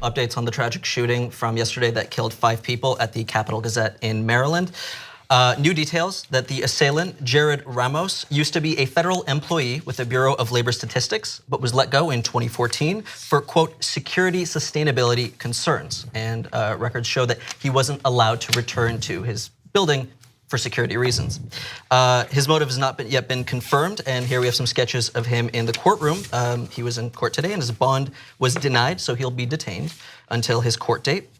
updates on the tragic shooting from yesterday that killed 5 people at the Capitol Gazette in Maryland. New details that the assailant, Jared Ramos, used to be a federal employee with the Bureau of Labor Statistics, but was let go in 2014 for, quote, security sustainability concerns. And records show that he wasn't allowed to return to his building for security reasons. His motive has not yet been confirmed, and here we have some sketches of him in the courtroom. He was in court today, and his bond was denied, so he'll be detained until his court date.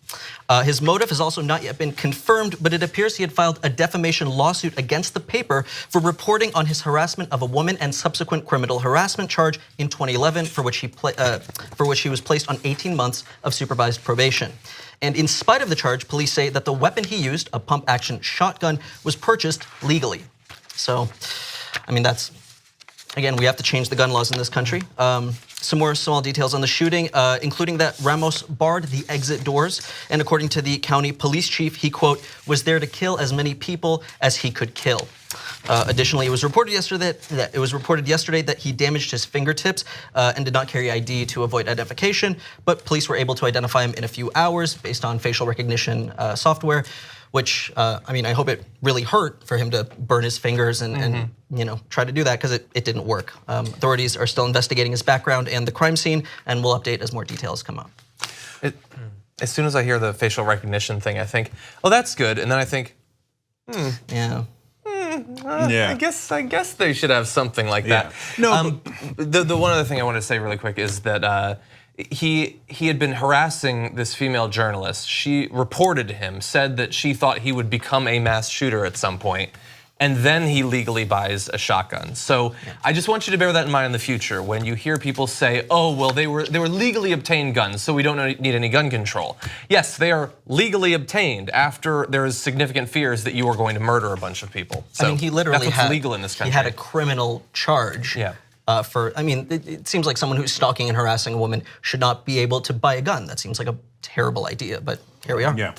His motive has also not yet been confirmed, but it appears he had filed a defamation lawsuit against the paper for reporting on his harassment of a woman and subsequent criminal harassment charge in 2011, for which he was placed on 18 months of supervised probation. And in spite of the charge, police say that the weapon he used, a pump-action shotgun, was purchased legally. So, I mean, again, we have to change the gun laws in this country. Some more small details on the shooting, including that Ramos barred the exit doors. And according to the county police chief, he, quote, was there to kill as many people as he could kill. Additionally, it was reported yesterday that he damaged his fingertips and did not carry ID to avoid identification. But police were able to identify him in a few hours based on facial recognition software, which, I mean, I hope it really hurt for him to burn his fingers and you know, try to do that, because it didn't work. Authorities are still investigating his background and the crime scene, and we'll update as more details come up. As soon as I hear the facial recognition thing, I think, oh, that's good, and then I think, yeah. I guess they should have something like that. No, the one other thing I want to say really quick is that he had been harassing this female journalist. She reported to him, said that she thought he would become a mass shooter at some point, and then he legally buys a shotgun. So I just want you to bear that in mind in the future when you hear people say, oh, well, they were legally obtained guns, so we don't need any gun control. Yes, they are legally obtained after there is significant fears that you are going to murder a bunch of people. So I mean, he literally that's what's legal in this country. He had a criminal charge. Yeah. I mean, it seems like someone who's stalking and harassing a woman should not be able to buy a gun. That seems like a terrible idea, but here we are. Yeah.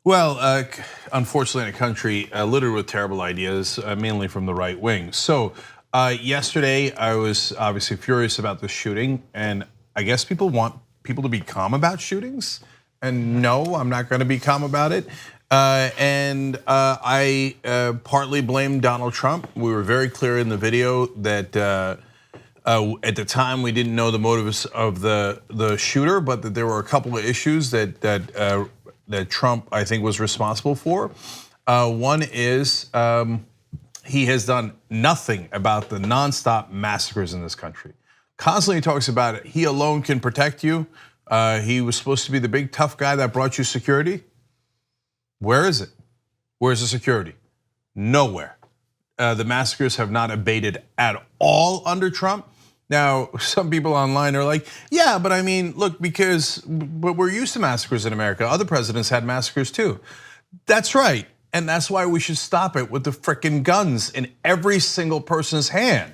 Well, unfortunately, in a country littered with terrible ideas, mainly from the right wing. So yesterday, I was obviously furious about the shooting, and I guess people want people to be calm about shootings. And no, I'm not going to be calm about it. And I partly blame Donald Trump. We were very clear in the video that at the time we didn't know the motives of the shooter, but that there were a couple of issues that Trump, I think, was responsible for. One is he has done nothing about the nonstop massacres in this country. Constantly talks about it. He alone can protect you. He was supposed to be the big tough guy that brought you security. Where is it? Where's the security? Nowhere. The massacres have not abated at all under Trump. Now, some people online are like, yeah, but I mean, look, but we're used to massacres in America. Other presidents had massacres too. That's right, and that's why we should stop it with the frickin' guns in every single person's hand.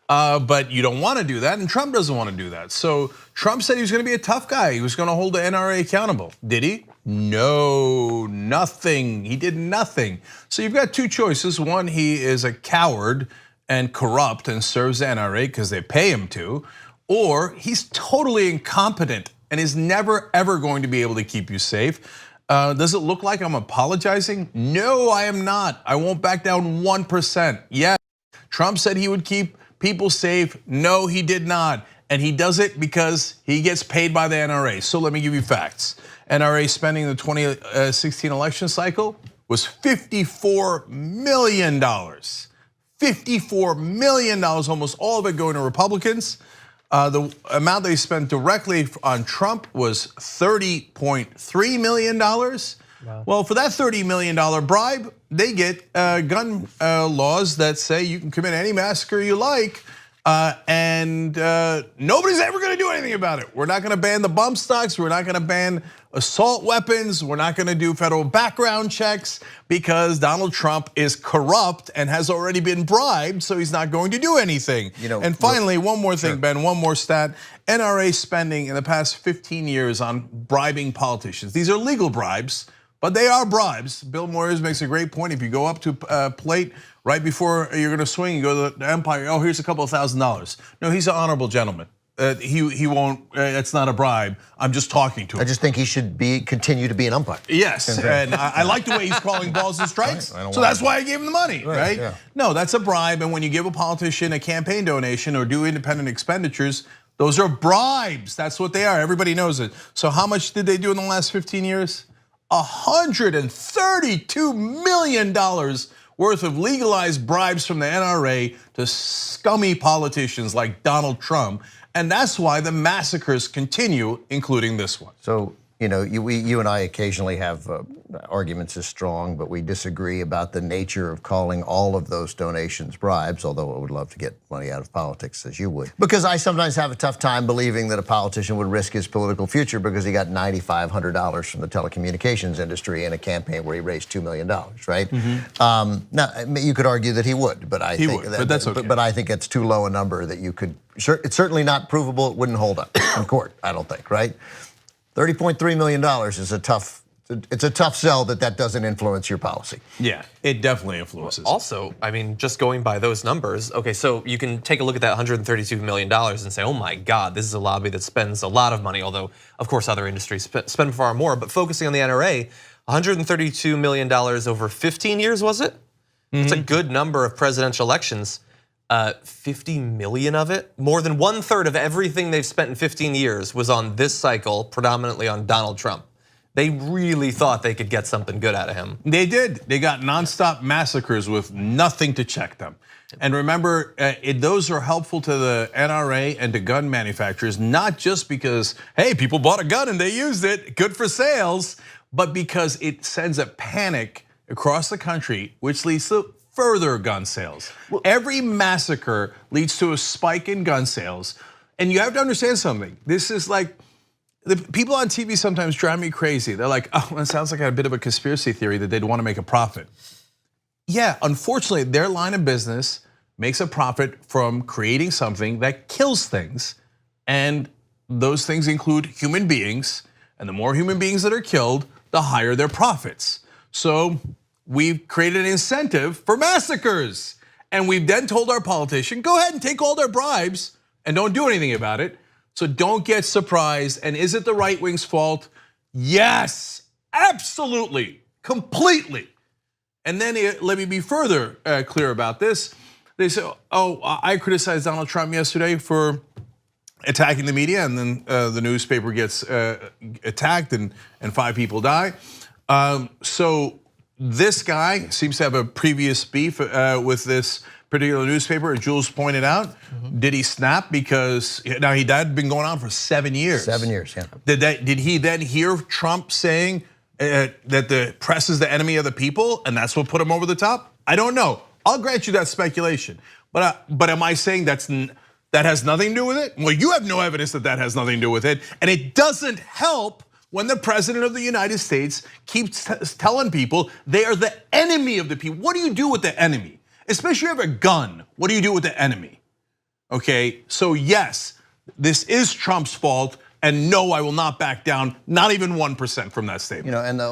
But you don't want to do that, and Trump doesn't want to do that. So Trump said he was going to be a tough guy. He was going to hold the NRA accountable. Did he? No, nothing. He did nothing. So you've got two choices. One, he is a coward and corrupt and serves the NRA because they pay him to, or he's totally incompetent and is never ever going to be able to keep you safe. Does it look like I'm apologizing? No, I am not. I won't back down 1%. Yes, Trump said he would keep people safe. No, he did not. And he does it because he gets paid by the NRA. So let me give you facts. NRA spending in the 2016 election cycle was $54 million. $54 million, almost all of it going to Republicans. The amount they spent directly on Trump was $30.3 million. Wow. Well, for that $30 million bribe, they get gun laws that say you can commit any massacre you like, and nobody's ever gonna do anything about it. We're not gonna ban the bump stocks, we're not gonna ban assault weapons, we're not gonna do federal background checks because Donald Trump is corrupt and has already been bribed, so he's not going to do anything. And finally, one more thing, Ben, one more stat. NRA spending in the past 15 years on bribing politicians. These are legal bribes, but they are bribes. Bill Moyers makes a great point. If you go up to a plate right before you're gonna swing, you go to the umpire, oh, here's a couple of $1,000s. No, he's an honorable gentleman. he won't. It's not a bribe. I'm just talking to him. I just think he should continue to be an umpire. Yes, and I like the way he's calling balls and strikes. So that's why I gave him the money, right? Yeah. No, that's a bribe. And when you give a politician a campaign donation or do independent expenditures, those are bribes. That's what they are. Everybody knows it. So how much did they do in the last 15 years? $132 million worth of legalized bribes from the NRA to scummy politicians like Donald Trump. And that's why the massacres continue, including this one. So, you know, you and I occasionally have arguments as strong, but we disagree about the nature of calling all of those donations bribes, although I would love to get money out of politics, as you would. Because I sometimes have a tough time believing that a politician would risk his political future because he got $9,500 from the telecommunications industry in a campaign where he raised $2 million, right? Now, you could argue that he would, but I think but that's okay. But I think it's too low a number that you could. It's certainly not provable. It wouldn't hold up in court, I don't think, right? $30.3 million is a tough. It's a tough sell that doesn't influence your policy. Yeah, it definitely influences. Also, I mean, just going by those numbers, okay, so you can take a look at that $132 million and say, oh my God, this is a lobby that spends a lot of money, although, of course, other industries spend far more. But focusing on the NRA, $132 million over 15 years, was it? It's a good number of presidential elections. 50 million of it, more than 1/3 of everything they've spent in 15 years was on this cycle, predominantly on Donald Trump. They really thought they could get something good out of him. They did. They got nonstop massacres with nothing to check them. And remember, those are helpful to the NRA and to gun manufacturers, not just because, hey, people bought a gun and they used it, good for sales, but because it sends a panic across the country, which leads to further gun sales. Every massacre leads to a spike in gun sales. And you have to understand something. This is like, the people on TV sometimes drive me crazy. They're like, oh, it sounds like a bit of a conspiracy theory that they'd want to make a profit. Yeah, unfortunately, their line of business makes a profit from creating something that kills things. And those things include human beings. And the more human beings that are killed, the higher their profits. So we've created an incentive for massacres. And we've then told our politician, go ahead and take all their bribes and don't do anything about it. So don't get surprised. And is it the right wing's fault? Yes, absolutely, completely. And then let me be further clear about this. They say, oh, I criticized Donald Trump yesterday for attacking the media, and then the newspaper gets attacked and 5 people die. So this guy seems to have a previous beef with this particular newspaper, as Jules pointed out. Did he snap? Because now that had been going on for 7 years. 7 years, yeah. Did he then hear Trump saying that the press is the enemy of the people, and that's what put him over the top? I don't know. I'll grant you that speculation. But am I saying that has nothing to do with it? Well, you have no evidence that has nothing to do with it, and it doesn't help when the president of the United States keeps telling people they are the enemy of the people. What do you do with the enemy? Especially if you have a gun, what do you do with the enemy? Okay, so yes, this is Trump's fault, and no, I will not back down, not even 1% from that statement. You know, and the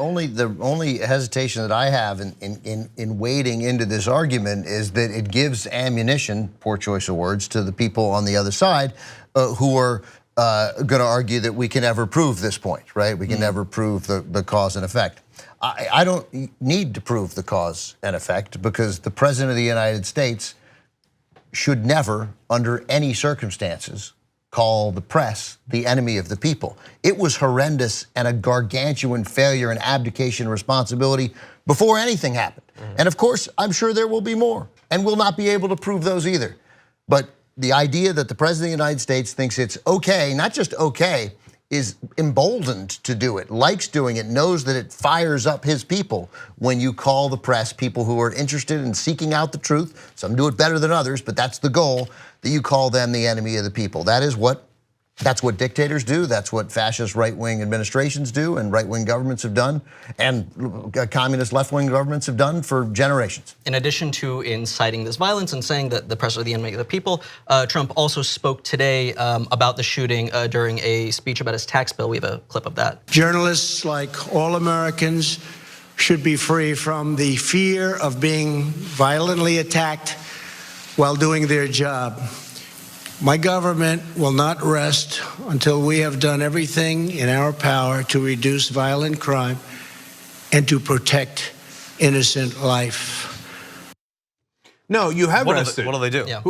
only hesitation that I have in wading into this argument is that it gives ammunition, poor choice of words, to the people on the other side who are going to argue that we can never prove this point, right? We can never prove the cause and effect. I don't need to prove the cause and effect because the president of the United States should never, under any circumstances, call the press the enemy of the people. It was horrendous and a gargantuan failure and abdication of responsibility before anything happened. And of course, I'm sure there will be more, and we'll not be able to prove those either. But the idea that the president of the United States thinks it's okay, not just okay, is emboldened to do it, likes doing it, knows that it fires up his people when you call the press, people who are interested in seeking out the truth. Some do it better than others, but that's the goal, that you call them the enemy of the people. That's what dictators do. That's what fascist right-wing administrations do, and right-wing governments have done, and communist left-wing governments have done for generations. In addition to inciting this violence and saying that the press are the enemy of the people, Trump also spoke today about the shooting during a speech about his tax bill. We have a clip of that. Journalists, like all Americans, should be free from the fear of being violently attacked while doing their job. My government will not rest until we have done everything in our power to reduce violent crime and to protect innocent life. No, you have rested. What do they do? Yeah.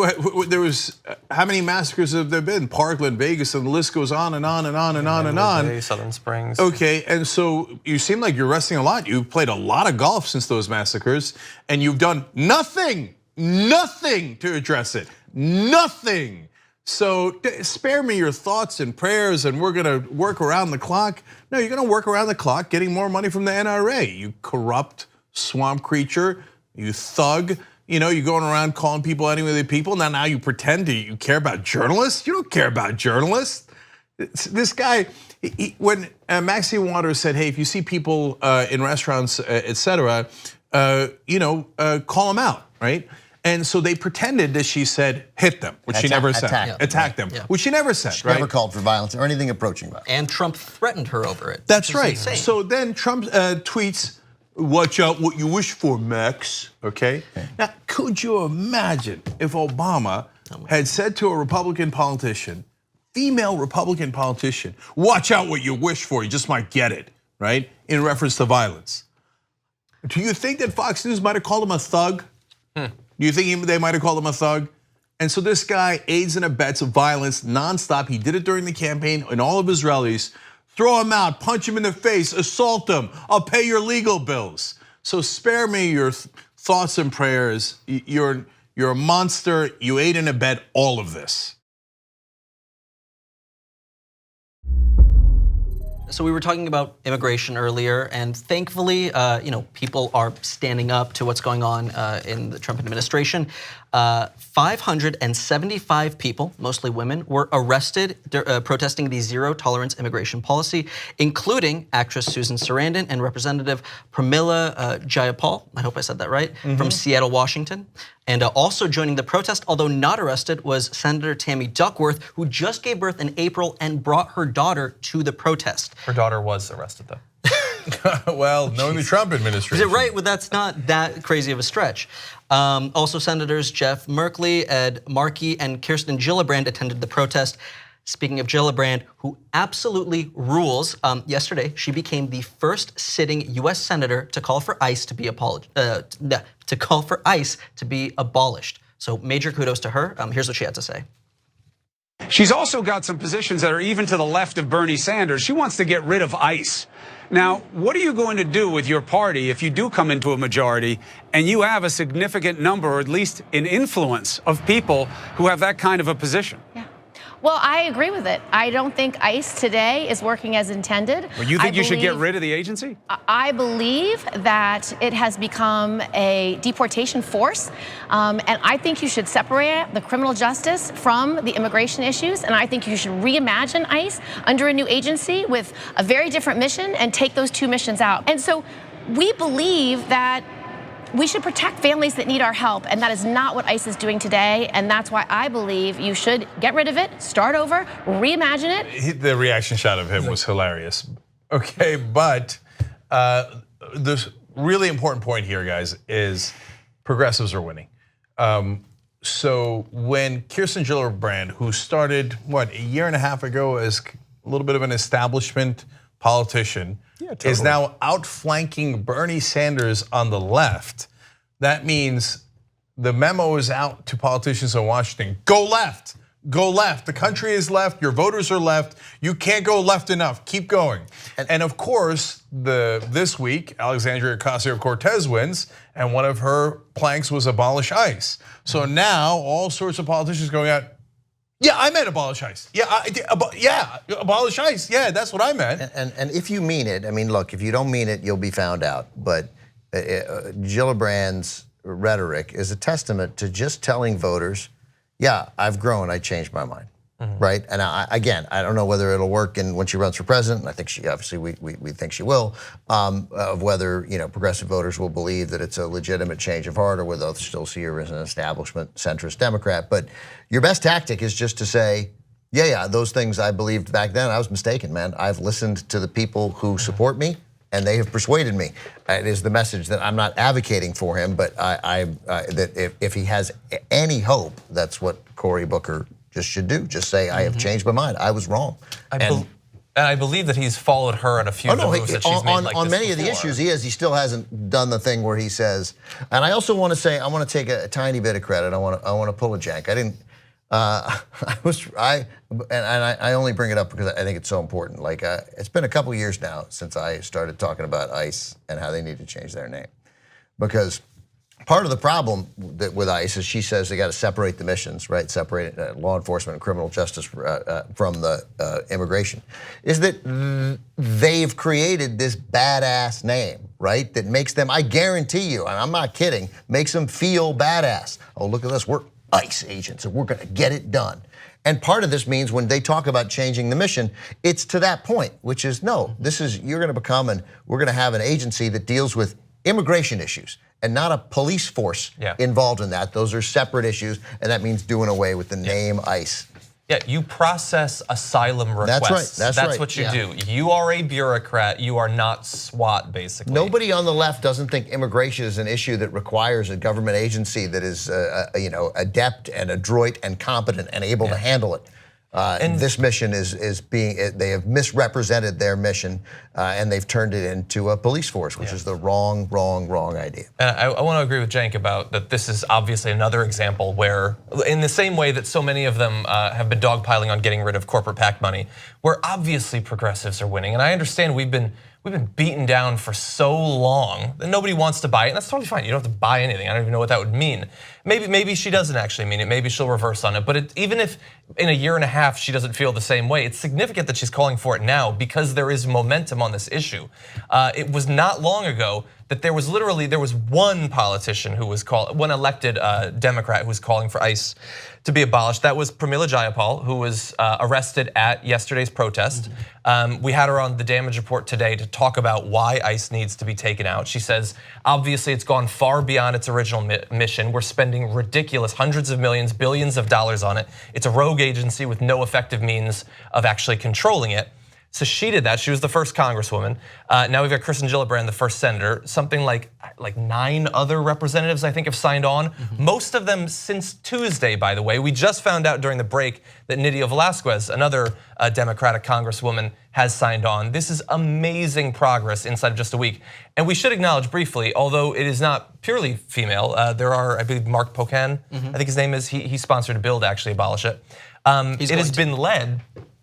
There was, how many massacres have there been? Parkland, Vegas, and the list goes on and on and on and on and on. Southern Springs. Okay, and so you seem like you're resting a lot. You've played a lot of golf since those massacres, and you've done nothing to address it. Nothing. So spare me your thoughts and prayers, and we're gonna work around the clock. No, you're gonna work around the clock getting more money from the NRA. You corrupt swamp creature, you thug. You know, you're going around calling people any way people. Now you pretend you care about journalists. You don't care about journalists. This guy, when Maxine Waters said, hey, if you see people in restaurants, etc., call them out, right? And so they pretended that she said, hit them, which she never said. Attack them, which she never said, She right? never called for violence or anything approaching violence. And Trump threatened her over it. That's right. Insane. So then Trump tweets, watch out what you wish for, Max, okay? Now, could you imagine if Obama had said to a Republican politician, female Republican politician, watch out what you wish for, you just might get it, right? In reference to violence. Do you think that Fox News might have called him a thug? Do you think they might have called him a thug? And so this guy aids and abets violence nonstop. He did it during the campaign in all of his rallies. Throw him out, punch him in the face, assault him. I'll pay your legal bills. So spare me your thoughts and prayers. You're a monster. You aid and abet all of this. So we were talking about immigration earlier, and thankfully, people are standing up to what's going on in the Trump administration. 575 people, mostly women, were arrested protesting the zero-tolerance immigration policy, including actress Susan Sarandon and Representative Pramila Jayapal, I hope I said that right, from Seattle, Washington. And also joining the protest, although not arrested, was Senator Tammy Duckworth, who just gave birth in April and brought her daughter to the protest. Her daughter was arrested, though. Well, knowing the Trump administration. Is it right? Well, that's not that crazy of a stretch. Also, Senators Jeff Merkley, Ed Markey, and Kirsten Gillibrand attended the protest. Speaking of Gillibrand, who absolutely rules, yesterday she became the first sitting U.S. senator to call for ICE to be abolished. So major kudos to her. Here's what she had to say. She's also got some positions that are even to the left of Bernie Sanders. She wants to get rid of ICE. Now, what are you going to do with your party if you do come into a majority and you have a significant number, or at least an influence, of people who have that kind of a position? Yeah. Well, I agree with it. I don't think ICE today is working as intended. Well, you think you should get rid of the agency? I believe that it has become a deportation force, and I think you should separate the criminal justice from the immigration issues, and I think you should reimagine ICE under a new agency with a very different mission and take those two missions out. And so we believe that we should protect families that need our help, and that is not what ICE is doing today, and that's why I believe you should get rid of it, start over, reimagine it. The reaction shot of him was hilarious. Okay, but the really important point here, guys, is progressives are winning. So when Kirsten Gillibrand, who started, a year and a half ago as a little bit of an establishment politician, is now outflanking Bernie Sanders on the left, that means the memo is out to politicians in Washington. Go left, go left. The country is left, your voters are left. You can't go left enough, keep going. And of course, this week, Alexandria Ocasio-Cortez wins, and one of her planks was abolish ICE. So now all sorts of politicians going out, yeah, I meant abolish ICE. Yeah, abolish ICE. Yeah, that's what I meant. And if you mean it, I mean, look, if you don't mean it, you'll be found out. But Gillibrand's rhetoric is a testament to just telling voters, yeah, I've grown, I changed my mind, right? And again, I don't know whether it'll work when she runs for president. I think she, obviously, we think she will, of whether progressive voters will believe that it's a legitimate change of heart or whether they'll still see her as an establishment centrist Democrat. But your best tactic is just to say, yeah, those things I believed back then, I was mistaken, man. I've listened to the people who support me, and they have persuaded me. It is the message that I'm not advocating for him, but that if he has any hope, that's what Cory Booker should do. Just say, I have changed my mind. I was wrong. And I believe that he's followed her on a few of the moves that she's made like on this many of the before. issues he is. He still hasn't done the thing where he says. And I also want to say, I want to take a tiny bit of credit. I want to pull a Cenk. I didn't. I only bring it up because I think it's so important. Like it's been a couple years now since I started talking about ICE and how they need to change their name, because part of the problem with ICE is she says they got to separate the missions, right? Separate law enforcement and criminal justice from the immigration. Is that they've created this badass name, right? That makes them, I guarantee you, and I'm not kidding, makes them feel badass. Oh, look at us, we're ICE agents and we're going to get it done. And part of this means when they talk about changing the mission, it's to that point, which is no, this is, you're going to become, and we're going to have an agency that deals with immigration issues and not a police force involved in that. Those are separate issues, and that means doing away with the name ICE. Yeah, you process asylum requests. That's right. That's what you do. You are a bureaucrat. You are not SWAT, basically. Nobody on the left doesn't think immigration is an issue that requires a government agency that is, adept and adroit and competent and able to handle it. And this mission is being, they have misrepresented their mission and they've turned it into a police force, which is the wrong idea. And I want to agree with Cenk about that. This is obviously another example where, in the same way that so many of them have been dogpiling on getting rid of corporate PAC money, where obviously progressives are winning. And I understand we've been beaten down for so long that nobody wants to buy it, and that's totally fine. You don't have to buy anything. I don't even know what that would mean. Maybe she doesn't actually mean it. Maybe she'll reverse on it. But even if in a year and a half she doesn't feel the same way, it's significant that she's calling for it now because there is momentum on this issue. It was not long ago that there was one politician who was one elected Democrat who was calling for ICE to be abolished. That was Pramila Jayapal, who was arrested at yesterday's protest. We had her on the damage report today to talk about why ICE needs to be taken out. She says, obviously it's gone far beyond its original mission. We're spending ridiculous hundreds of millions, billions of dollars on it. It's a rogue agency with no effective means of actually controlling it. So she did that. She was the first congresswoman. Now we've got Kristen Gillibrand, the first senator. Something like 9 other representatives, I think, have signed on. Most of them since Tuesday, by the way. We just found out during the break that Nydia Velázquez, another Democratic congresswoman, has signed on. This is amazing progress inside of just a week. And we should acknowledge briefly, although it is not purely female, there are, I believe, Mark Pocan, I think his name is, he sponsored a bill to actually abolish it. It has been led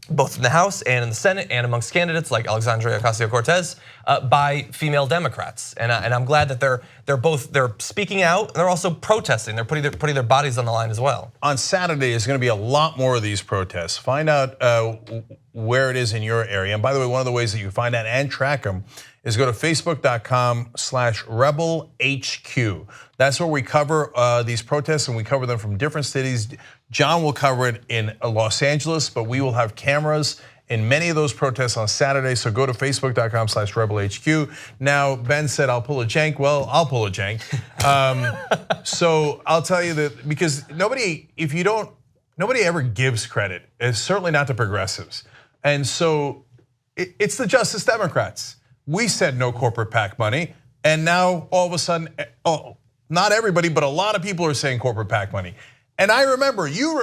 both in the House and in the Senate and amongst candidates like Alexandria Ocasio-Cortez by female Democrats. And I'm glad that they're speaking out and they're also protesting. They're putting their bodies on the line as well. On Saturday, there's going to be a lot more of these protests. Find out where it is in your area. And by the way, one of the ways that you find out and track them is go to facebook.com/rebelhq. That's where we cover these protests, and we cover them from different cities. John will cover it in Los Angeles, but we will have cameras in many of those protests on Saturday. So go to facebook.com/rebelhq. Now, Ben said I'll pull a Cenk. Well, I'll pull a Cenk. So I'll tell you that because nobody ever gives credit. It's certainly not the progressives. And so it's the Justice Democrats. We said no corporate PAC money, and now all of a sudden, not everybody, but a lot of people are saying corporate PAC money. And I remember, you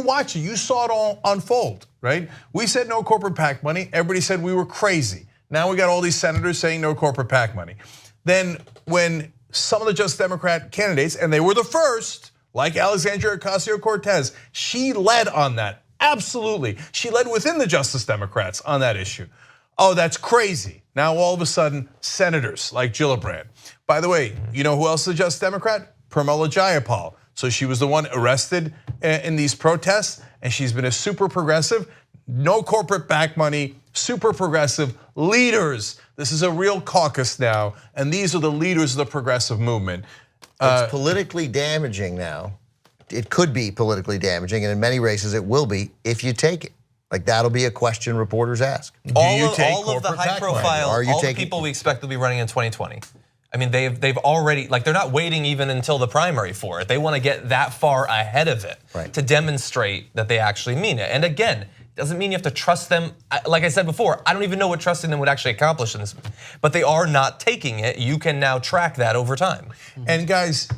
watched it, you saw it all unfold, right? We said no corporate PAC money, everybody said we were crazy. Now we got all these senators saying no corporate PAC money. Then when some of the Justice Democrat candidates, and they were the first, like Alexandria Ocasio-Cortez, she led on that, absolutely. She led within the Justice Democrats on that issue. Oh, that's crazy. Now all of a sudden, senators like Gillibrand. By the way, you know who else is a Justice Democrat? Pramila Jayapal. So she was the one arrested in these protests, and she's been a super progressive, no corporate PAC money, super progressive leaders. This is a real caucus now, and these are the leaders of the progressive movement. It's politically damaging now. It could be politically damaging, and in many races it will be if you take it. Like that'll be a question reporters ask. All of the high profile, all the people we expect to be running in 2020. I mean, they've already, they're not waiting even until the primary for it. They want to get that far ahead of it to demonstrate that they actually mean it. And again, doesn't mean you have to trust them. Like I said before, I don't even know what trusting them would actually accomplish in this, but they are not taking it. You can now track that over time. And guys,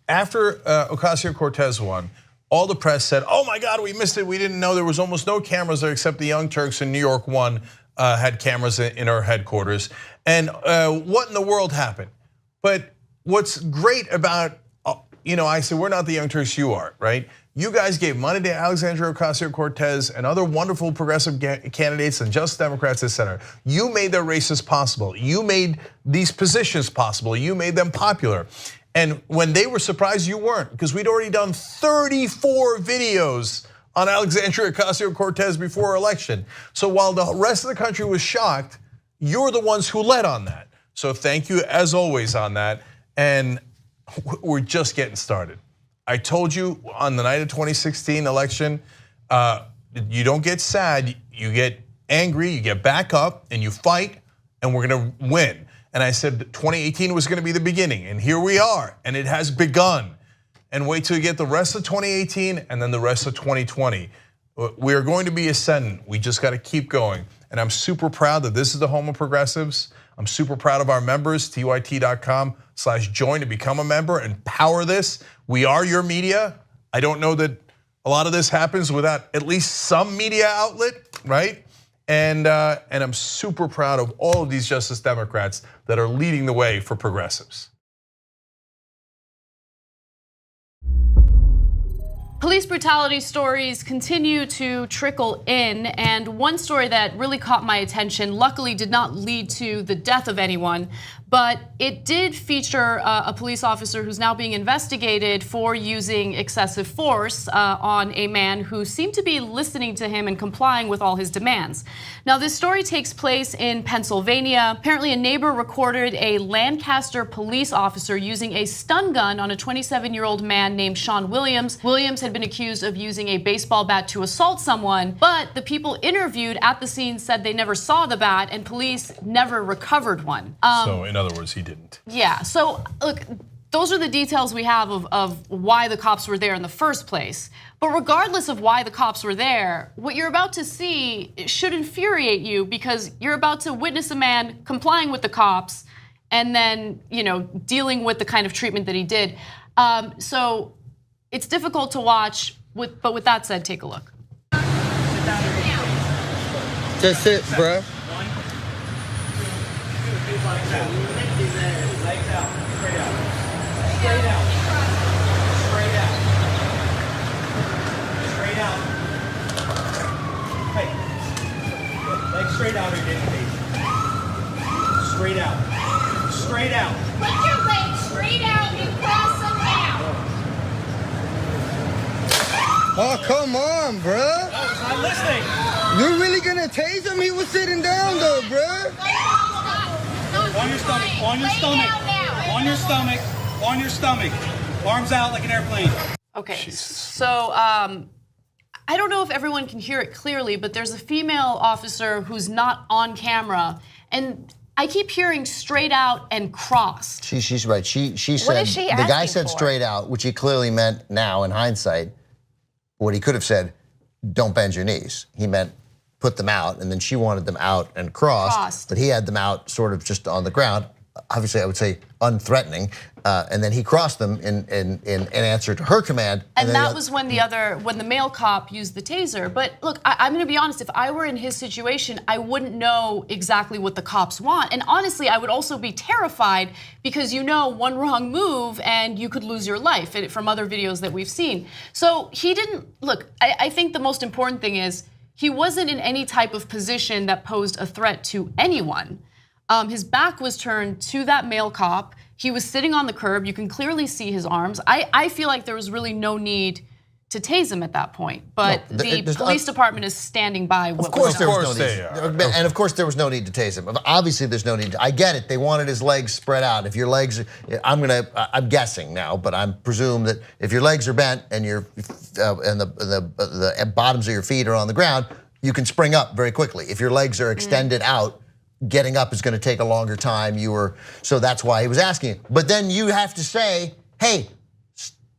after Ocasio-Cortez won, all the press said, oh my God, we missed it. We didn't know there was almost no cameras there except the Young Turks in New York 1 had cameras in our headquarters. And what in the world happened? But what's great about, I said, we're not the Young Turks, you are, right? You guys gave money to Alexandria Ocasio-Cortez and other wonderful progressive candidates and just Democrats, et cetera. You made their races possible. You made these positions possible. You made them popular. And when they were surprised, you weren't, because we'd already done 34 videos on Alexandria Ocasio-Cortez before our election. So while the rest of the country was shocked, you're the ones who led on that. So thank you as always on that. And we're just getting started. I told you on the night of 2016 election, you don't get sad, you get angry, you get back up and you fight, and we're gonna win. And I said 2018 was gonna be the beginning, and here we are, and it has begun. And wait till you get the rest of 2018 and then the rest of 2020. We are going to be ascendant. We just got to keep going. And I'm super proud that this is the home of progressives. I'm super proud of our members, tyt.com/join to become a member and power this. We are your media. I don't know that a lot of this happens without at least some media outlet, right? And I'm super proud of all of these Justice Democrats that are leading the way for progressives. Police brutality stories continue to trickle in, and one story that really caught my attention, luckily did not lead to the death of anyone, but it did feature a police officer who's now being investigated for using excessive force on a man who seemed to be listening to him and complying with all his demands. Now, this story takes place in Pennsylvania. Apparently, a neighbor recorded a Lancaster police officer using a stun gun on a 27-year-old man named Sean Williams. Williams had been accused of using a baseball bat to assault someone, but the people interviewed at the scene said they never saw the bat and police never recovered one. So in other words, he didn't. Yeah, so look, those are the details we have of why the cops were there in the first place. But regardless of why the cops were there, what you're about to see should infuriate you, because you're about to witness a man complying with the cops and then, dealing with the kind of treatment that he did. So it's difficult to watch, but with that said, take a look. Just sit, bro. Legs out, straight out. Straight out. Straight out. Straight out. Hey. Legs straight out or get face. Straight out. Straight out. Put your legs straight out and cross them out. Oh, come on, bro. Oh, he's not listening. You're really gonna tase him? He was sitting down though, bro. On your stomach, on your stomach, on your stomach, on your stomach. Arms out like an airplane. Okay, so I don't know if everyone can hear it clearly, but there's a female officer who's not on camera, and I keep hearing straight out and crossed. She's right. She said, What is she the guy asking said for? straight out, which he clearly meant now in hindsight. What he could have said, don't bend your knees. He meant put them out, and then she wanted them out and crossed. But he had them out sort of just on the ground. Obviously, I would say unthreatening, and then he crossed them in answer to her command. And that was when the male cop used the taser. But look, I'm gonna be honest, if I were in his situation, I wouldn't know exactly what the cops want. And honestly, I would also be terrified, because one wrong move and you could lose your life, from other videos that we've seen. So he didn't, look, I think the most important thing is, he wasn't in any type of position that posed a threat to anyone. His back was turned to that male cop. He was sitting on the curb. You can clearly see his arms. I feel like there was really no need to tase him at that point. But the police department is standing by what was done. Of course there was no need. And of course there was no need to tase him. Obviously there's no need. I get it. They wanted his legs spread out. If your legs, I'm guessing now, but I'm presume that if your legs are bent and the bottoms of your feet are on the ground, you can spring up very quickly. If your legs are extended out, getting up is going to take a longer time. So that's why he was asking. But then you have to say, hey,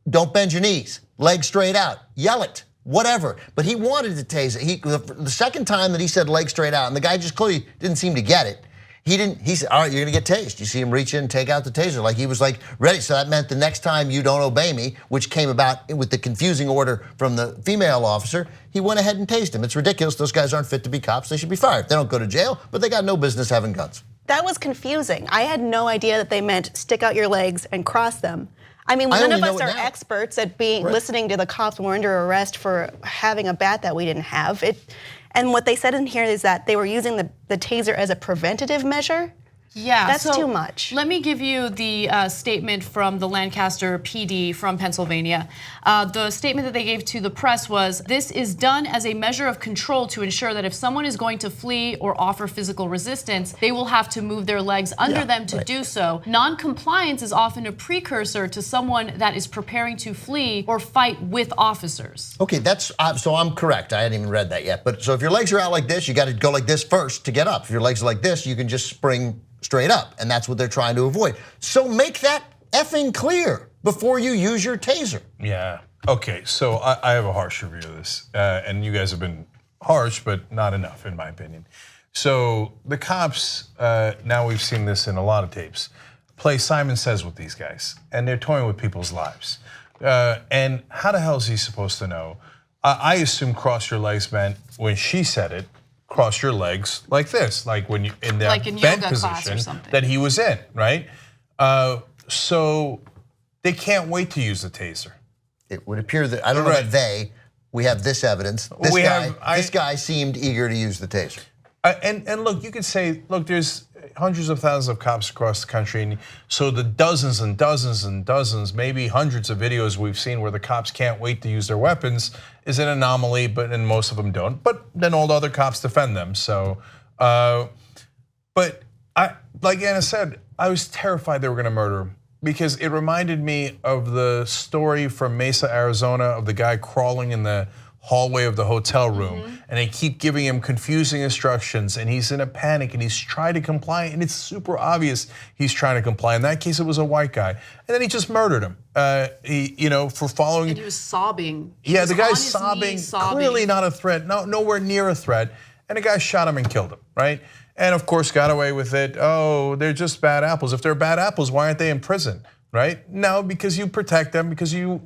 don't bend your knees, legs straight out, yell it, whatever. But he wanted to tase it. The second time that he said legs straight out, and the guy just clearly didn't seem to get it, He didn't. He said, "All right, you're gonna get tased." You see him reach in and take out the taser, like he was like ready. So that meant the next time you don't obey me, which came about with the confusing order from the female officer, he went ahead and tased him. It's ridiculous. Those guys aren't fit to be cops. They should be fired. They don't go to jail, but they got no business having guns. That was confusing. I had no idea that they meant stick out your legs and cross them. I mean, none of us are experts at listening to the cops when we're under arrest for having a bat that we didn't have. And what they said in here is that they were using the taser as a preventative measure. Yeah, that's too much. Let me give you the statement from the Lancaster PD from Pennsylvania. The statement that they gave to the press was, "This is done as a measure of control to ensure that if someone is going to flee or offer physical resistance, they will have to move their legs under them to do so. Non-compliance is often a precursor to someone that is preparing to flee or fight with officers." Okay, that's so I'm correct. I hadn't even read that yet. But so if your legs are out like this, you got to go like this first to get up. If your legs are like this, you can just spring straight up, and that's what they're trying to avoid. So make that effing clear before you use your taser. Yeah, okay, so I have a harsh review of this, and you guys have been harsh, but not enough in my opinion. So the cops, now we've seen this in a lot of tapes, play Simon Says with these guys, and they're toying with people's lives. And how the hell is he supposed to know? I assume cross your legs meant, when she said it, cross your legs like this, like when you in that bent position that he was in, right? So they can't wait to use the taser. It would appear that, I don't know that we have this evidence. This guy seemed eager to use the taser. And look, you could say, look, there's hundreds of thousands of cops across the country, and so the dozens and dozens and dozens, maybe hundreds of videos we've seen where the cops can't wait to use their weapons is an anomaly, and most of them don't. But then all the other cops defend them. So, but like Anna said, I was terrified they were going to murder him, because it reminded me of the story from Mesa, Arizona, of the guy crawling in the hallway of the hotel room, and they keep giving him confusing instructions, and he's in a panic, and he's trying to comply, and it's super obvious he's trying to comply. In that case, it was a white guy, and then he just murdered him. For following. And he was sobbing. Yeah, the guy's sobbing, clearly not a threat, nowhere near a threat, and the guy shot him and killed him, right? And of course, got away with it. Oh, they're just bad apples. If they're bad apples, why aren't they in prison, right? No, because you protect them, because you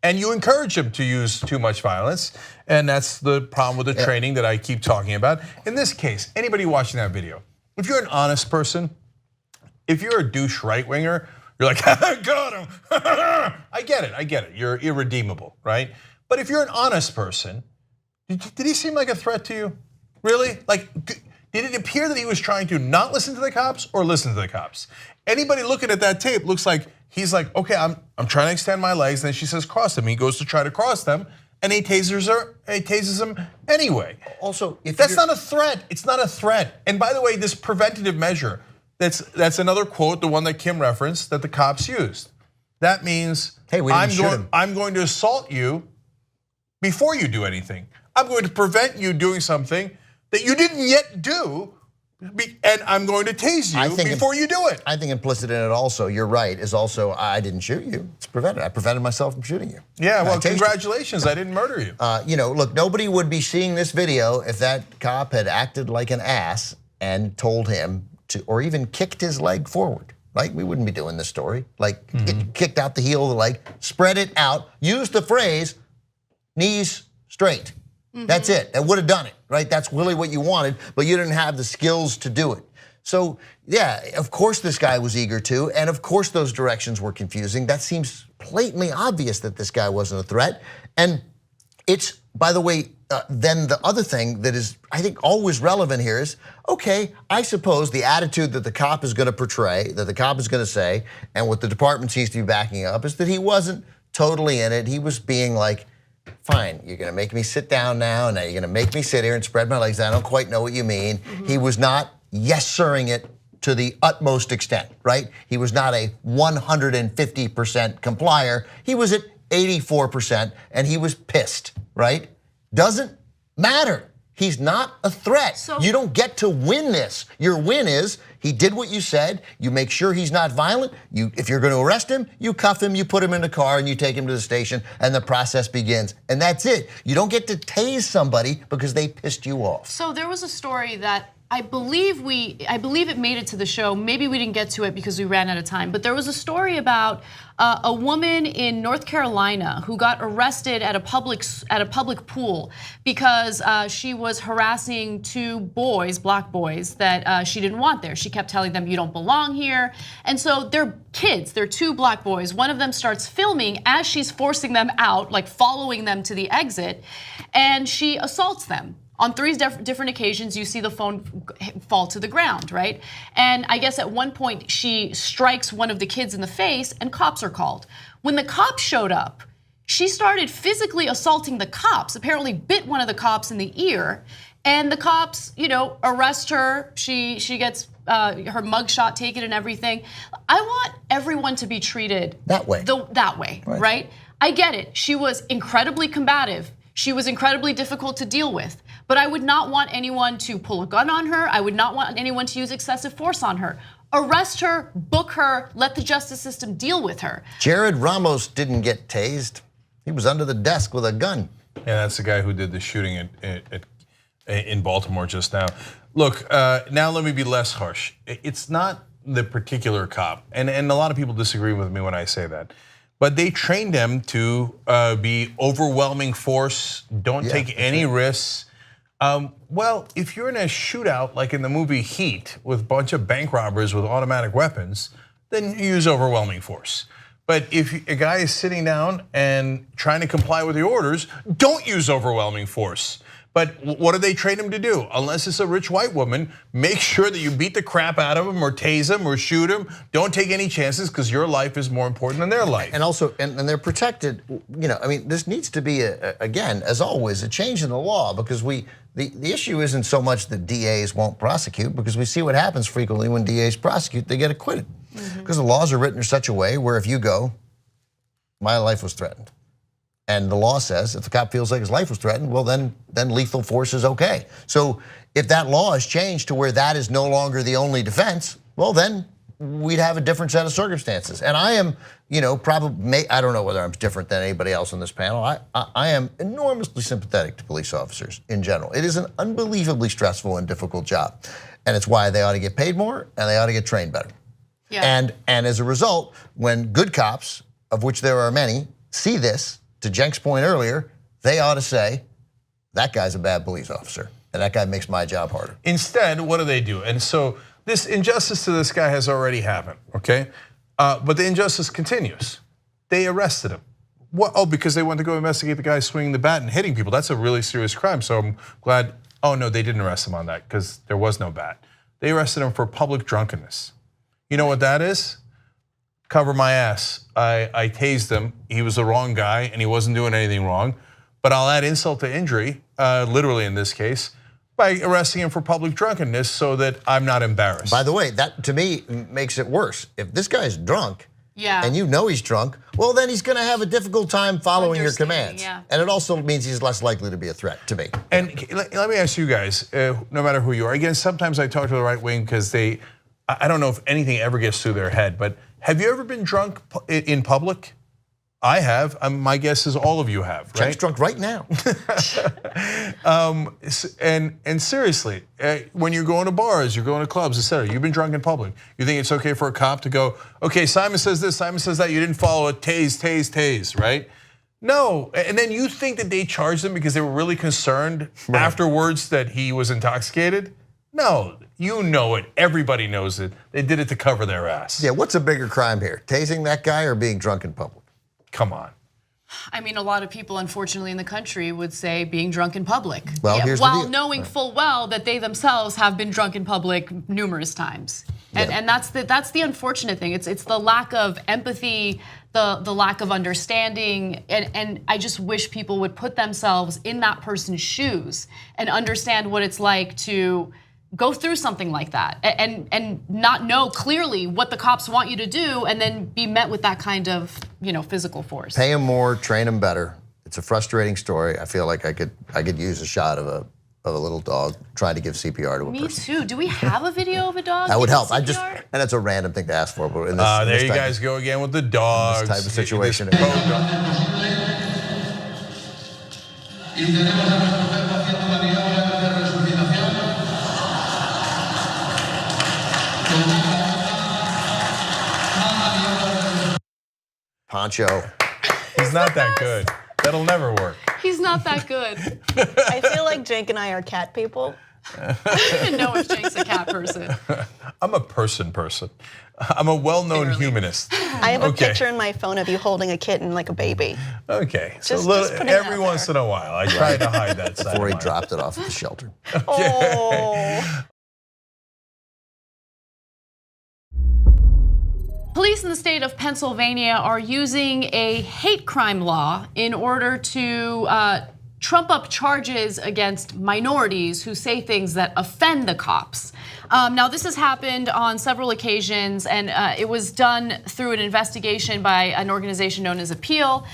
encourage them to use too much violence, and that's the problem with the training that I keep talking about. In this case, anybody watching that video, if you're an honest person, if you're a douche right-winger, you're like, got him. I get it, you're irredeemable, right? But if you're an honest person, did he seem like a threat to you? Really? Like, did it appear that he was trying to not listen to the cops or listen to the cops? Anybody looking at that tape looks like he's like, okay, I'm trying to extend my legs, and then she says cross them. He goes to try to cross them, and he tases him anyway. Also, if that's not a threat, it's not a threat. And by the way, this preventative measure, that's another quote, the one that Kim referenced, that the cops used. That means, hey, I'm going to assault you before you do anything. I'm going to prevent you doing something that you didn't yet do, and I'm going to tase you before you do it. I think implicit in it also, you're right, is also I didn't shoot you. It's prevented. I prevented myself from shooting you. Yeah, well, congratulations, I didn't murder you. Look, nobody would be seeing this video if that cop had acted like an ass and told him to, or even kicked his leg forward. Right? We wouldn't be doing this story. Like, kicked out the heel of the leg, spread it out, use the phrase, knees straight. That's it. That would have done it, right? That's really what you wanted, but you didn't have the skills to do it. So yeah, of course this guy was eager to, and of course those directions were confusing. That seems blatantly obvious that this guy wasn't a threat. And it's, by the way, then the other thing that is, I think, always relevant here is, okay, I suppose the attitude that the cop is gonna portray, that the cop is gonna say, and what the department seems to be backing up, is that he wasn't totally in it. He was being like, fine, you're gonna make me sit down now you're gonna make me sit here and spread my legs. I don't quite know what you mean. He was not yes-sirring it to the utmost extent, right? He was not a 150% complier. He was at 84% and he was pissed, right? Doesn't matter. He's not a threat. So you don't get to win this. Your win is he did what you said. You make sure he's not violent. If you're going to arrest him, you cuff him, you put him in a car, and you take him to the station, and the process begins. And that's it. You don't get to tase somebody because they pissed you off. So there was a story that I believe it made it to the show. Maybe we didn't get to it because we ran out of time. But there was a story about a woman in North Carolina who got arrested at a public pool because she was harassing 2 boys, black boys, that she didn't want there. She kept telling them, "You don't belong here." And so they're kids. They're 2 black boys. One of them starts filming as she's forcing them out, like following them to the exit, and she assaults them. On 3 different occasions, you see the phone fall to the ground, right? And I guess at one point, she strikes one of the kids in the face and cops are called. When the cops showed up, she started physically assaulting the cops, apparently bit one of the cops in the ear, and the cops, arrest her. She gets her mugshot taken and everything. I want everyone to be treated that way. Right? I get it. She was incredibly combative. She was incredibly difficult to deal with. But I would not want anyone to pull a gun on her. I would not want anyone to use excessive force on her. Arrest her, book her, let the justice system deal with her. Jared Ramos didn't get tased. He was under the desk with a gun. Yeah, that's the guy who did the shooting in Baltimore just now. Look, now let me be less harsh. It's not the particular cop, and a lot of people disagree with me when I say that. But they trained them to be overwhelming force, don't take any risks. Well, if you're in a shootout like in the movie Heat with a bunch of bank robbers with automatic weapons, then you use overwhelming force. But if a guy is sitting down and trying to comply with your orders, don't use overwhelming force. But what do they train him to do? Unless it's a rich white woman, make sure that you beat the crap out of him or tase him or shoot him. Don't take any chances because your life is more important than their life. And also, and they're protected. I mean, this needs to be, again, as always, a change in the law because the issue isn't so much that DAs won't prosecute because we see what happens frequently when DAs prosecute, they get acquitted. Because the laws are written in such a way where if you go, my life was threatened. And the law says if the cop feels like his life was threatened, well then lethal force is okay. So if that law is changed to where that is no longer the only defense, well then we'd have a different set of circumstances. And I am, probably, I don't know whether I'm different than anybody else on this panel. I am enormously sympathetic to police officers in general. It is an unbelievably stressful and difficult job. And it's why they ought to get paid more and they ought to get trained better. Yeah. And as a result, when good cops, of which there are many, see this, to Cenk's point earlier, they ought to say, that guy's a bad police officer, and that guy makes my job harder. Instead, what do? And so this injustice to this guy has already happened, okay? But the injustice continues. They arrested him. What? Oh, because they went to go investigate the guy swinging the bat and hitting people. That's a really serious crime, so I'm glad, oh no, they didn't arrest him on that because there was no bat. They arrested him for public drunkenness. You know what that is? Cover my ass. I tased him. He was the wrong guy and he wasn't doing anything wrong. But I'll add insult to injury, literally in this case, by arresting him for public drunkenness so that I'm not embarrassed. By the way, that to me makes it worse. If this guy's drunk and you know he's drunk, well then he's gonna have a difficult time following your commands. And it also means he's less likely to be a threat to me. And let me ask you guys, no matter who you are, again, sometimes I talk to the right wing because I don't know if anything ever gets through their head, but have you ever been drunk in public? I have. My guess is all of you have, right? Cenk's drunk right now. And seriously, when you're going to bars, you're going to clubs, etc., you've been drunk in public. You think it's okay for a cop to go, okay, Simon says this, Simon says that, you didn't follow it, tase, right? No, and then you think that they charged him because they were really concerned afterwards that he was intoxicated? No, you know it, everybody knows it. They did it to cover their ass. Yeah, what's a bigger crime here? Tasing that guy or being drunk in public? Come on. I mean, a lot of people, unfortunately, in the country would say being drunk in public. Well, here's the deal. While knowing full well that they themselves have been drunk in public numerous times. And that's the unfortunate thing. It's the lack of empathy, the lack of understanding, and I just wish people would put themselves in that person's shoes and understand what it's like to go through something like that and not know clearly what the cops want you to do and then be met with that kind of physical force. Pay them more, train them better. It's a frustrating story. I feel like I could use a shot of a little dog trying to give CPR to a person. Me too. Do we have a video of a dog? That would help. And that's a random thing to ask for, but in this, there you guys go again with the dogs. This type of situation. honcho. He's not that good. That'll never work. He's not that good. I feel like Cenk and I are cat people. I don't even know if Cenk's a cat person. I'm a person. I'm a well-known humanist. I have a picture in my phone of you holding a kitten like a baby. Okay, Just every once in a while, I try to hide that side. Before he dropped it off at the shelter. Oh. Police in the state of Pennsylvania are using a hate crime law in order to trump up charges against minorities who say things that offend the cops. Now, this has happened on several occasions, and it was done through an investigation by an organization known as Appeal.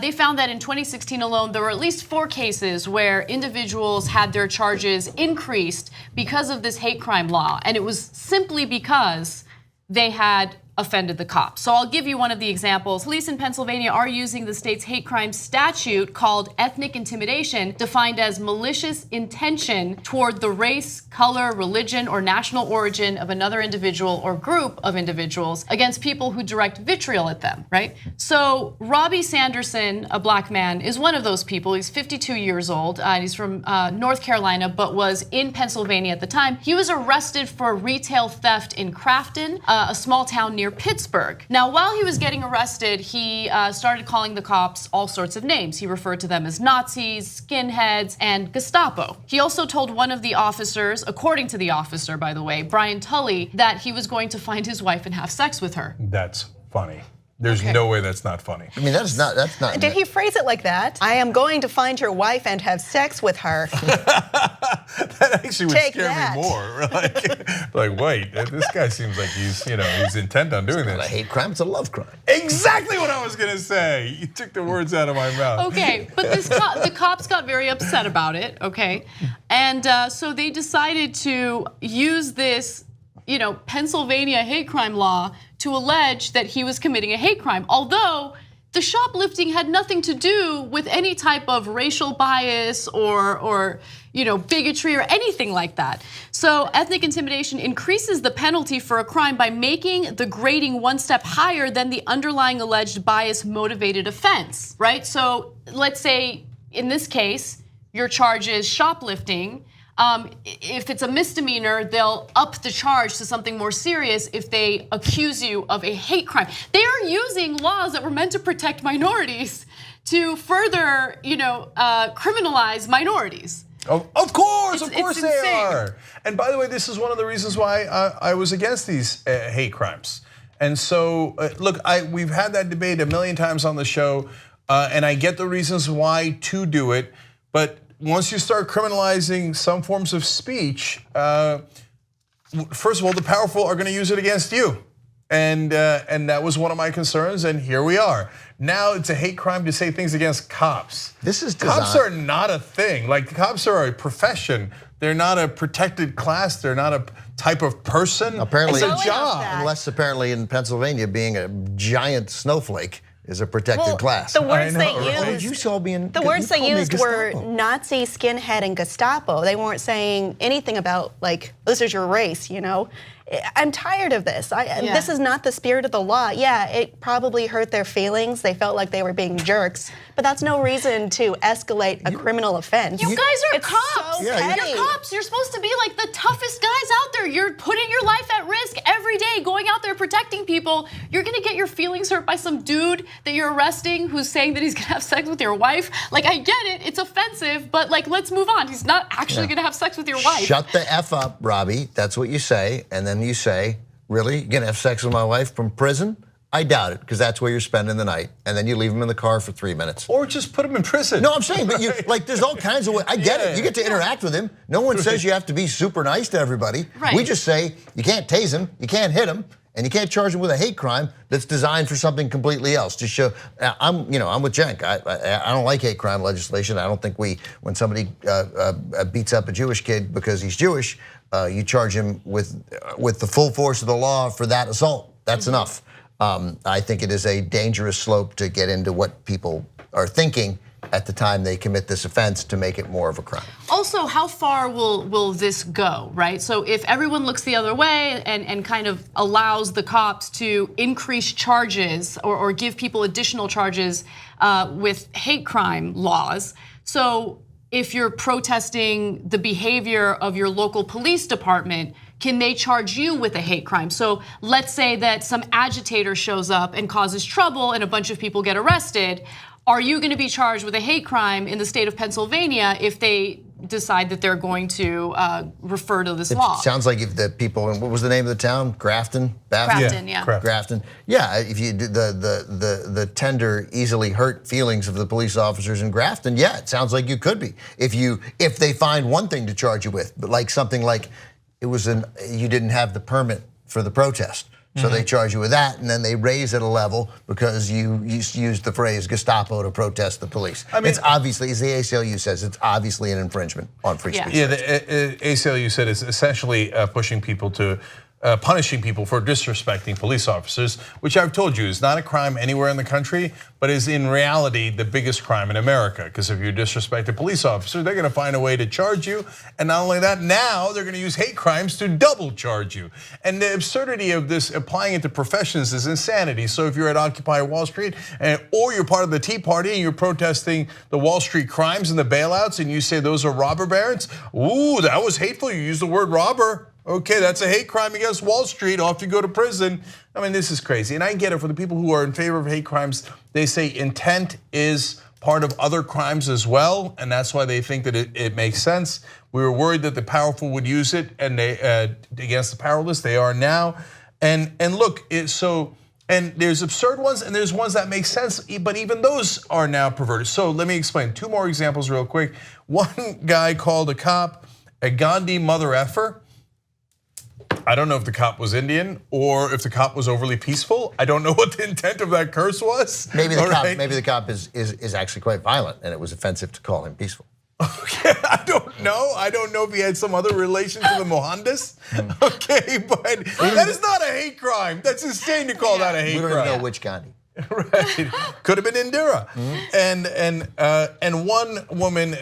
They found that in 2016 alone, there were at least 4 cases where individuals had their charges increased because of this hate crime law, and it was simply because they had offended the cops. So I'll give you one of the examples. Police in Pennsylvania are using the state's hate crime statute called ethnic intimidation, defined as malicious intention toward the race, color, religion, or national origin of another individual or group of individuals against people who direct vitriol at them, right? So Robbie Sanderson, a black man, is one of those people. He's 52 years old. He's from North Carolina, but was in Pennsylvania at the time. He was arrested for retail theft in Crafton, a small town near Pittsburgh. Now, while he was getting arrested, he started calling the cops all sorts of names. He referred to them as Nazis, skinheads, and Gestapo. He also told one of the officers, according to the officer, by the way, Brian Tully, that he was going to find his wife and have sex with her. That's funny. There's no way that's not funny. I mean, that's not. Did he phrase it like that? I am going to find your wife and have sex with her. That actually would scare me more. Like, wait, this guy seems like he's intent on doing this. It's not a hate crime, it's a love crime. Exactly what I was gonna say. You took the words out of my mouth. Okay, but the cops got very upset about it, okay? And so they decided to use this, Pennsylvania hate crime law to allege that he was committing a hate crime, although the shoplifting had nothing to do with any type of racial bias or bigotry or anything like that. So ethnic intimidation increases the penalty for a crime by making the grading one step higher than the underlying alleged bias motivated offense, right? So let's say in this case, your charge is shoplifting. If it's a misdemeanor, they'll up the charge to something more serious if they accuse you of a hate crime. They are using laws that were meant to protect minorities to further, criminalize minorities. Of course they are. And by the way, this is one of the reasons why I was against these hate crimes. And so, look, we've had that debate a million times on the show, and I get the reasons why to do it, but once you start criminalizing some forms of speech, first of all, the powerful are going to use it against you, and that was one of my concerns. And here we are. Now it's a hate crime to say things against cops. Cops are not a thing. Like, cops are a profession. They're not a protected class. They're not a type of person. Apparently, it's a job. Unless apparently in Pennsylvania, being a giant snowflake is a protected class. The words they used were Nazi, skinhead, and Gestapo. They weren't saying anything about like, this is your race, I'm tired of this. This is not the spirit of the law. Yeah, it probably hurt their feelings. They felt like they were being jerks, but that's no reason to escalate a criminal offense. You guys are cops. So You're cops. You're supposed to be like the toughest guys out there. You're putting your life at risk every day, going out there protecting people. You're gonna get your feelings hurt by some dude that you're arresting who's saying that he's gonna have sex with your wife. Like, I get it, it's offensive, but like, let's move on. He's not actually gonna have sex with your wife. Shut the F up, Robbie. That's what you say, and then you say, really, you're gonna have sex with my wife from prison? I doubt it, because that's where you're spending the night, and then you leave him in the car for 3 minutes. Or just put him in prison. No, I'm saying, but there's all kinds of ways. I get it. You get to interact with him. No one says you have to be super nice to everybody. Right. We just say you can't tase him, you can't hit him, and you can't charge him with a hate crime that's designed for something completely else. To show, I'm with Cenk. I don't like hate crime legislation. I don't think when somebody beats up a Jewish kid because he's Jewish, you charge him with the full force of the law for that assault. That's enough. I think it is a dangerous slope to get into what people are thinking at the time they commit this offense to make it more of a crime. Also, how far will this go, right? So if everyone looks the other way and kind of allows the cops to increase charges or give people additional charges with hate crime laws, so if you're protesting the behavior of your local police department, can they charge you with a hate crime? So let's say that some agitator shows up and causes trouble and a bunch of people get arrested. Are you going to be charged with a hate crime in the state of Pennsylvania if they decide that they're going to refer to this law? It sounds like if the people, what was the name of the town? Grafton? Grafton, yeah. Grafton. Yeah, if you do the tender, easily hurt feelings of the police officers in Grafton, yeah, it sounds like you could be. If they find one thing to charge you with, but like something like you didn't have the permit for the protest. So they charge you with that, and then they raise it a level because you used the phrase Gestapo to protest the police. I mean, it's obviously, as the ACLU says, it's obviously an infringement on free speech. Yeah, the ACLU said it's essentially pushing people to punishing people for disrespecting police officers, which I've told you is not a crime anywhere in the country, but is in reality the biggest crime in America. Because if you disrespect a police officer, they're going to find a way to charge you. And not only that, now they're going to use hate crimes to double charge you. And the absurdity of this applying it to professions is insanity. So if you're at Occupy Wall Street or you're part of the Tea Party and you're protesting the Wall Street crimes and the bailouts and you say those are robber barons, ooh, that was hateful. You used the word robber. Okay, that's a hate crime against Wall Street. Off you go to prison. I mean, this is crazy. And I get it for the people who are in favor of hate crimes. They say intent is part of other crimes as well. And that's why they think that it makes sense. We were worried that the powerful would use it and they against the powerless. They are now. And look, and there's absurd ones and there's ones that make sense, but even those are now perverted. So let me explain. 2 more examples real quick. One guy called a cop a Gandhi mother effer. I don't know if the cop was Indian or if the cop was overly peaceful. I don't know what the intent of that curse was. Maybe the cop is actually quite violent and it was offensive to call him peaceful. Okay, I don't know. I don't know if he had some other relation to the Mohandas. Okay, but that is not a hate crime. That's insane to call that a hate crime. We don't even know which Gandhi. Right, could have been Indira. And one woman,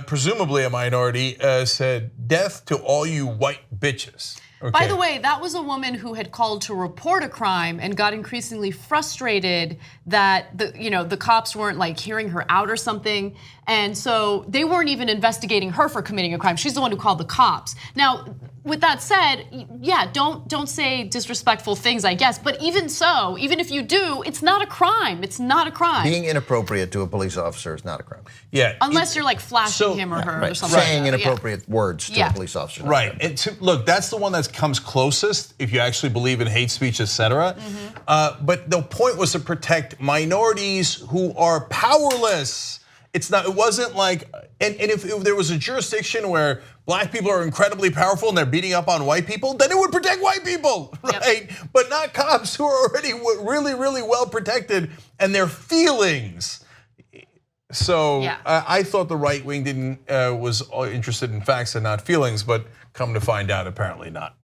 presumably a minority, said, "Death to all you white bitches." Okay. By the way, that was a woman who had called to report a crime and got increasingly frustrated that the cops weren't like hearing her out or something, and so they weren't even investigating her for committing a crime. She's the one who called the cops. Now, with that said, yeah, don't say disrespectful things, I guess. But even so, even if you do, it's not a crime. It's not a crime. Being inappropriate to a police officer is not a crime. Yeah. Unless you're like flashing him or her or something. Saying inappropriate words to a police officer. Right. Look, that's the one that comes closest if you actually believe in hate speech, etc. But the point was to protect minorities who are powerless. It wasn't like, and if there was a jurisdiction where black people are incredibly powerful and they're beating up on white people, then it would protect white people, right? Yep. But not cops who are already really, really well protected and their feelings. So I thought the right wing was interested in facts and not feelings, but come to find out, apparently not.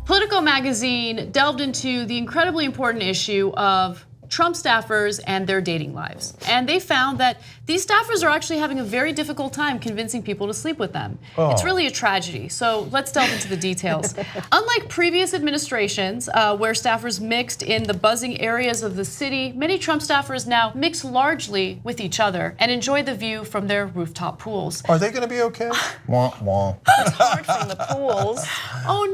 Politico magazine delved into the incredibly important issue of Trump staffers and their dating lives. And they found that these staffers are actually having a very difficult time convincing people to sleep with them. It's really a tragedy. So let's delve into the details. Unlike previous administrations where staffers mixed in the buzzing areas of the city, many Trump staffers now mix largely with each other and enjoy the view from their rooftop pools. Are they gonna be okay? Wah, wah. It's hard from the pools. Oh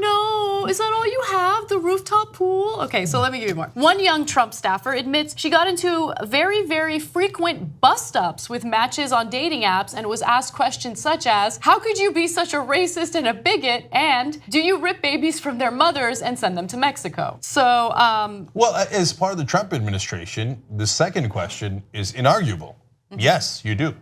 no, is that all you have, the rooftop pool? Okay, so let me give you more. One young Trump staffer admits she got into very, very frequent bust-ups with matches on dating apps and was asked questions such as, how could you be such a racist and a bigot? And do you rip babies from their mothers and send them to Mexico? So, well, as part of the Trump administration, the second question is inarguable. Yes, you do.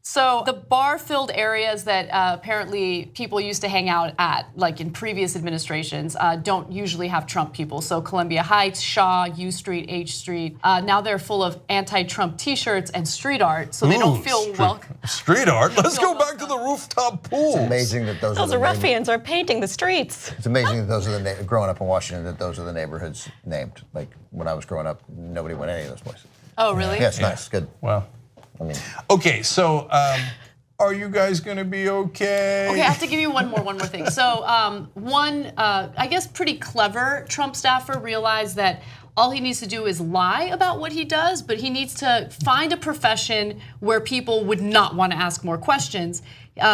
So the bar-filled areas that apparently people used to hang out at, like in previous administrations, don't usually have Trump people. So Columbia Heights, Shaw, U Street, H Street, now they're full of anti-Trump T-shirts and street art, so they don't feel welcome. Street art? Let's go back to the rooftop pools. It's amazing that those ruffians are painting the streets. It's amazing that those are growing up in Washington, that those are the neighborhoods named. Like when I was growing up, nobody went any of those places. Oh, really? Yeah, it's nice, good. Wow. I mean, okay, so are you guys gonna be okay? Okay, I have to give you one more thing. So one, I guess pretty clever Trump staffer realized that all he needs to do is lie about what he does, but he needs to find a profession where people would not want to ask more questions.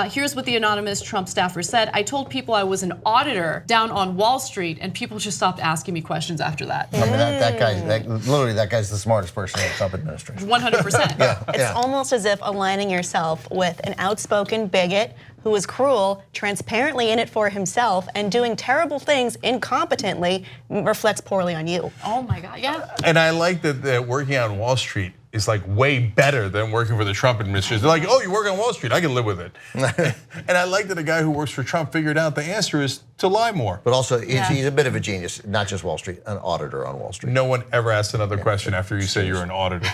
Here's what the anonymous Trump staffer said. I told people I was an auditor down on Wall Street, and people just stopped asking me questions after that. I mean, that guy's the smartest person in the Trump administration. 100%. It's almost as if aligning yourself with an outspoken bigot who is cruel, transparently in it for himself, and doing terrible things incompetently reflects poorly on you. Oh my God, yeah. And I like that working on Wall Street is like way better than working for the Trump administration. They're like, oh, you work on Wall Street, I can live with it. And I like that a guy who works for Trump figured out the answer is to lie more. But also, he's a bit of a genius, not just Wall Street, an auditor on Wall Street. No one ever asked another question after you say you're an auditor.